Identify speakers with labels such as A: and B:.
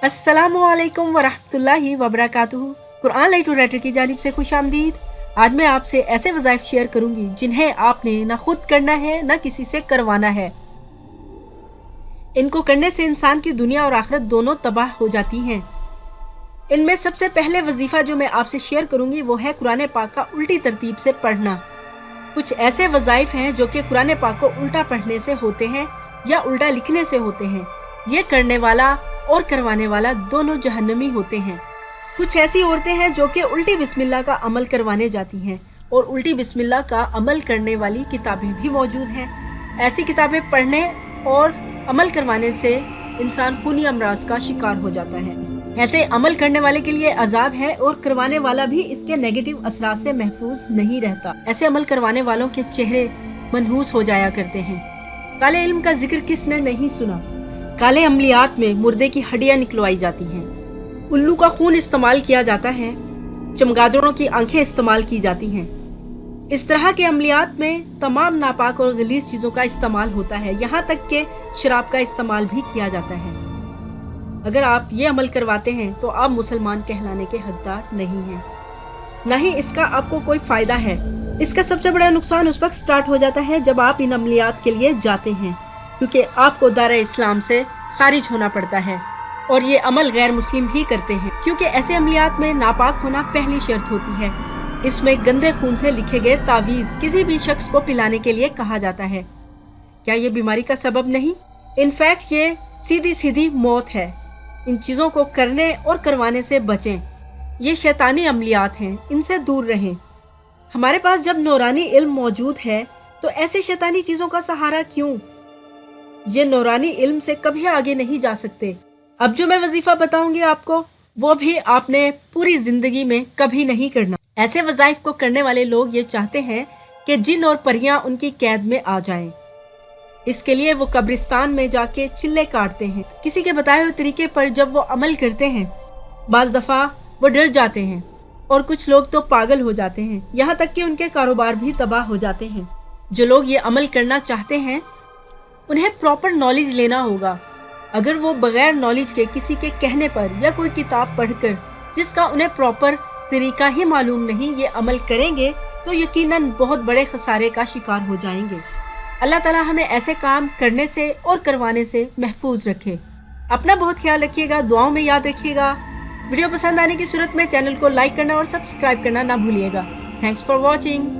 A: अस्सलामुअलैकुम वरहमतुल्लाहि वबरकातुहू। Quran light writer की जानिब से खुश आमदीद। आज मैं आपसे ऐसे वज़ाइफ शेयर करूंगी जिन्हें आपने ना खुद करना है ना किसी से करवाना है। इनको करने से इंसान की दुनिया और आखिरत दोनों तबाह हो जाती हैं। इनमें सबसे पहले वजीफा जो मैं आपसे शेयर करूंगी वो है कुरान पाक का उल्टी तरतीब से पढ़ना। कुछ ऐसे वज़ाइफ हैं जो कि कुरान पाक को उल्टा पढ़ने से होते हैं या उल्टा लिखने से होते हैं। ये करने वाला और करवाने वाला दोनों जहन्नमी होते हैं। कुछ ऐसी औरतें हैं जो कि उल्टी बिस्मिल्लाह का अमल करवाने जाती हैं और उल्टी बिस्मिल्लाह का अमल करने वाली किताबें भी मौजूद हैं। ऐसी किताबें पढ़ने और अमल करवाने से इंसान खूनी अमराज का शिकार हो जाता है। ऐसे अमल करने वाले के लिए अजाब है और करवाने वाला भी इसके नेगेटिव असरात से महफूज नहीं रहता। ऐसे अमल करवाने वालों के चेहरे मनहूस हो जाया करते हैं। काले इल्म का जिक्र किसने नहीं सुना। काले अमलियात में मुर्दे की हड्डियां निकलवाई जाती हैं, उल्लू का खून इस्तेमाल किया जाता है, चमगादड़ों की आंखें इस्तेमाल की जाती हैं। इस तरह के अमलियात में तमाम नापाक और गलीज चीज़ों का इस्तेमाल होता है, यहाँ तक कि शराब का इस्तेमाल भी किया जाता है। अगर आप ये अमल करवाते हैं तो आप मुसलमान कहलाने के हकदार नहीं हैं, न ही इसका आपको कोई फ़ायदा है। इसका सबसे बड़ा नुकसान उस वक्त स्टार्ट हो जाता है जब आप इन अमलियात के लिए जाते हैं, क्योंकि आपको दायरे इस्लाम से खारिज होना पड़ता है और ये अमल गैर मुस्लिम ही करते हैं, क्योंकि ऐसे अमलियात में नापाक होना पहली शर्त होती है। इसमें गंदे खून से लिखे गए तावीज़ किसी भी शख्स को पिलाने के लिए कहा जाता है। क्या ये बीमारी का सबब नहीं? इनफैक्ट ये सीधी सीधी मौत है। इन चीज़ों को करने और करवाने से बचें। ये शैतानी अमलियात हैं, इनसे दूर रहें। हमारे पास जब नूरानी इल्म मौजूद है तो ऐसी शैतानी चीज़ों का सहारा क्यों? ये नूरानी इल्म से कभी आगे नहीं जा सकते। अब जो मैं वजीफा बताऊंगी आपको, वो भी आपने पूरी जिंदगी में कभी नहीं करना। ऐसे वज़ाइफ को करने वाले लोग ये चाहते हैं कि जिन और परियां उनकी कैद में आ जाएं। इसके लिए वो कब्रिस्तान में जाके चिल्ले काटते हैं। किसी के बताए हुए तरीके पर जब वो अमल करते हैं, बाज़ दफ़ा वो डर जाते हैं और कुछ लोग तो पागल हो जाते हैं, यहाँ तक कि उनके कारोबार भी तबाह हो जाते हैं। जो लोग ये अमल करना चाहते हैं उन्हें प्रॉपर नॉलेज लेना होगा। अगर वो बगैर नॉलेज के किसी के कहने पर या कोई किताब पढ़कर जिसका उन्हें प्रॉपर तरीका ही मालूम नहीं ये अमल करेंगे तो यकीनन बहुत बड़े खसारे का शिकार हो जाएंगे। अल्लाह ताला हमें ऐसे काम करने से और करवाने से महफूज रखे। अपना बहुत ख्याल रखिएगा, दुआओं में याद रखिएगा। वीडियो पसंद आने की सूरत में चैनल को लाइक करना और सब्सक्राइब करना ना भूलिएगा। Thanks for watching.